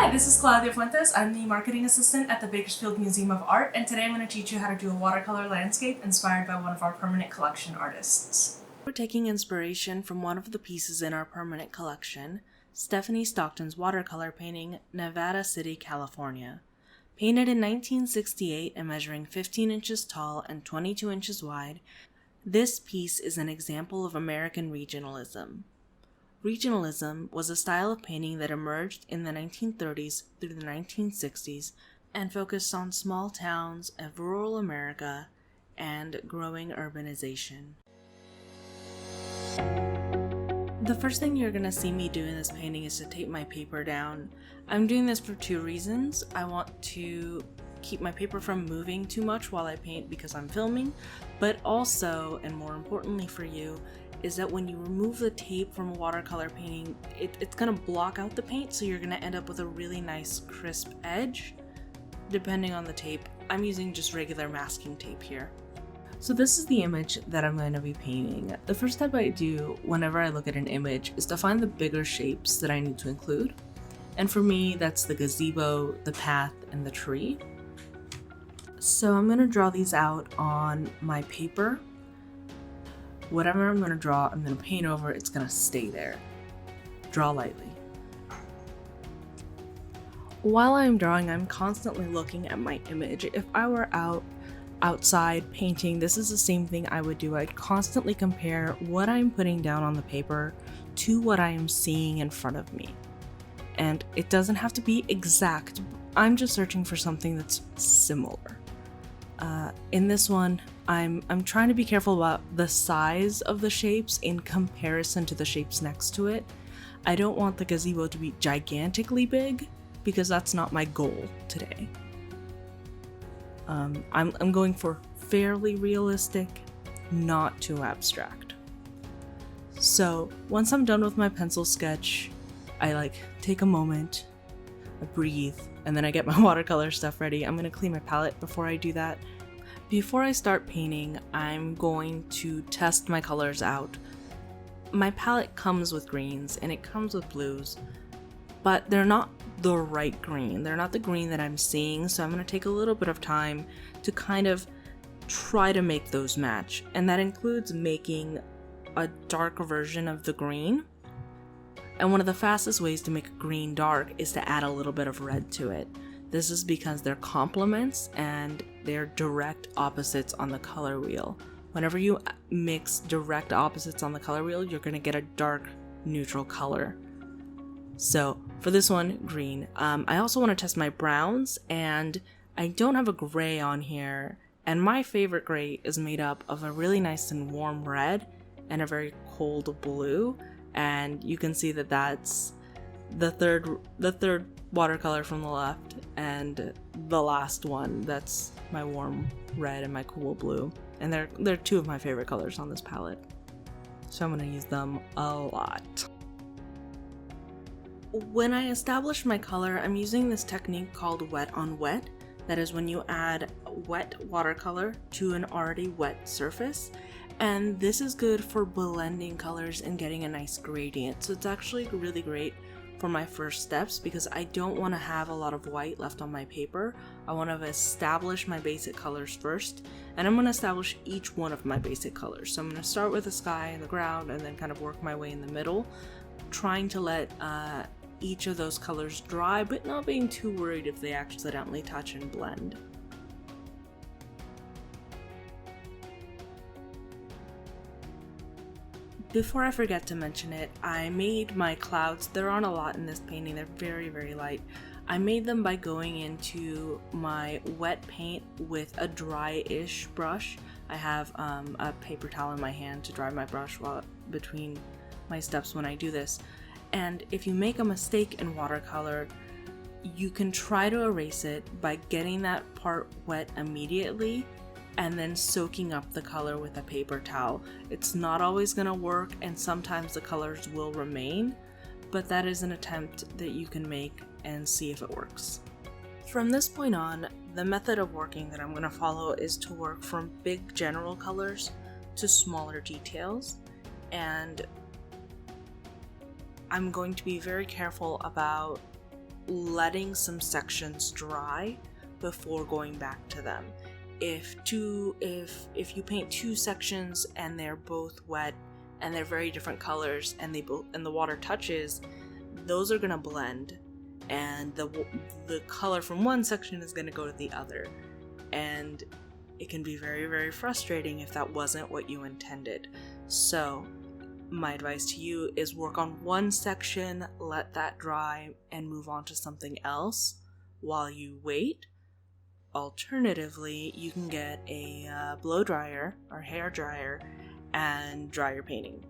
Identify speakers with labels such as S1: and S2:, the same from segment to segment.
S1: Hi, this is Claudia Fuentes. I'm the marketing assistant at the Bakersfield Museum of Art, and today I'm going to teach you how to do a watercolor landscape inspired by one of our permanent collection artists. We're taking inspiration from one of the pieces in our permanent collection, Stephanie Stockton's watercolor painting, Nevada City, California. Painted in 1968 and measuring 15 inches tall and 22 inches wide, this piece is an example of American regionalism. Regionalism was a style of painting that emerged in the 1930s through the 1960s and focused on small towns of rural America and growing urbanization. The first thing you're going to see me do in this painting is to tape my paper down. I'm doing this for two reasons. I want to keep my paper from moving too much while I paint because I'm filming, but also, and more importantly for you, is that when you remove the tape from a watercolor painting, it's going to block out the paint, so you're going to end up with a really nice crisp edge, depending on the tape. I'm using just regular masking tape here. So this is the image that I'm going to be painting. The first step I do whenever I look at an image is to find the bigger shapes that I need to include. And for me, that's the gazebo, the path, and the tree. So I'm going to draw these out on my paper. Whatever I'm going to draw, I'm going to paint over, it's going to stay there. Draw lightly. While I'm drawing, I'm constantly looking at my image. If I were outside painting, this is the same thing I would do. I'd constantly compare what I'm putting down on the paper to what I am seeing in front of me. And it doesn't have to be exact. I'm just searching for something that's similar. In this one, I'm trying to be careful about the size of the shapes in comparison to the shapes next to it. I don't want the gazebo to be gigantically big because that's not my goal today. I'm going for fairly realistic, not too abstract. So once I'm done with my pencil sketch, I take a moment, I breathe, and then I get my watercolor stuff ready. I'm gonna clean my palette before I do that. Before I start painting, I'm going to test my colors out. My palette comes with greens and it comes with blues, but they're not the right green. They're not the green that I'm seeing, so I'm going to take a little bit of time to kind of try to make those match. And that includes making a dark version of the green. And one of the fastest ways to make a green dark is to add a little bit of red to it. This is because they're complements and they're direct opposites on the color wheel. Whenever you mix direct opposites on the color wheel, you're going to get a dark neutral color. So for this one, green. I also want to test my browns, and I don't have a gray on here. And my favorite gray is made up of a really nice and warm red and a very cold blue. And you can see that that's the third watercolor from the left, and the last one, that's my warm red and my cool blue. And they're two of my favorite colors on this palette, so I'm going to use them a lot. When I establish my color, I'm using this technique called wet on wet. That is when you add wet watercolor to an already wet surface. And this is good for blending colors and getting a nice gradient. So it's actually really great for my first steps because I don't want to have a lot of white left on my paper. I want to establish my basic colors first, and I'm going to establish each one of my basic colors. So I'm going to start with the sky and the ground and then kind of work my way in the middle, trying to let each of those colors dry, but not being too worried if they accidentally touch and blend. Before I forget to mention it, I made my clouds. There aren't a lot in this painting. They're very, very light. I made them by going into my wet paint with a dry-ish brush. I have a paper towel in my hand to dry my brush while between my steps when I do this. And if you make a mistake in watercolor, you can try to erase it by getting that part wet immediately and then soaking up the color with a paper towel. It's not always going to work, and sometimes the colors will remain, but that is an attempt that you can make and see if it works. From this point on, the method of working that I'm going to follow is to work from big general colors to smaller details, and I'm going to be very careful about letting some sections dry before going back to them. If you paint two sections and they're both wet and they're very different colors and the water touches, those are gonna blend, and the color from one section is gonna go to the other, and it can be very, very frustrating if that wasn't what you intended. So my advice to you is work on one section, let that dry, and move on to something else while you wait. Alternatively, you can get a blow dryer or hair dryer and dry your painting.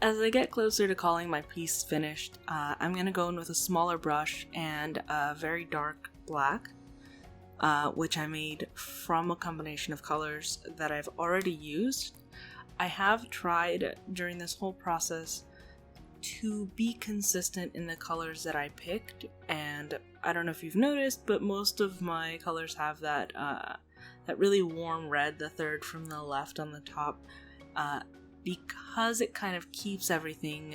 S1: As I get closer to calling my piece finished, I'm going to go in with a smaller brush and a very dark black, which I made from a combination of colors that I've already used. I have tried during this whole process to be consistent in the colors that I picked, and I don't know if you've noticed, but most of my colors have that really warm red, the third from the left on the top, because it kind of keeps everything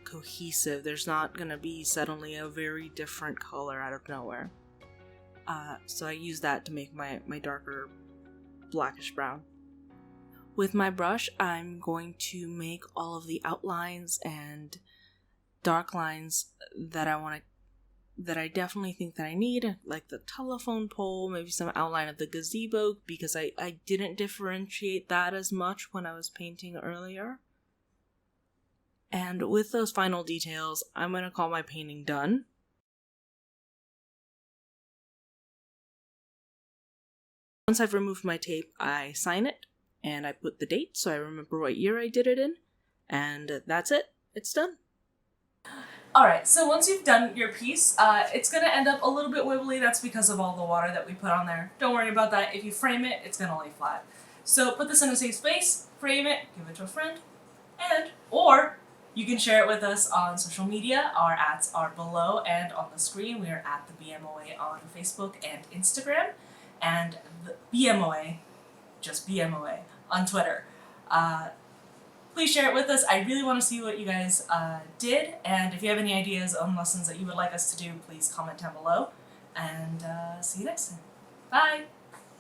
S1: cohesive. There's not gonna be suddenly a very different color out of nowhere. So I use that to make my darker blackish brown. With my brush, I'm going to make all of the outlines and dark lines that I definitely think that I need, like the telephone pole, maybe some outline of the gazebo, because I didn't differentiate that as much when I was painting earlier. And with those final details, I'm going to call my painting done. Once I've removed my tape, I sign it, and I put the date so I remember what year I did it in, and that's it. It's done. Alright, so once you've done your piece, it's going to end up a little bit wibbly. That's because of all the water that we put on there. Don't worry about that. If you frame it, it's going to lay flat. So put this in a safe space, frame it, give it to a friend, or you can share it with us on social media. Our @ are below and on the screen. We are at the BMoA on Facebook and Instagram, and the BMoA, just BMoA, on Twitter. Please share it with us. I really want to see what you guys did, and if you have any ideas on lessons that you would like us to do, please comment down below, and see you next time. Bye!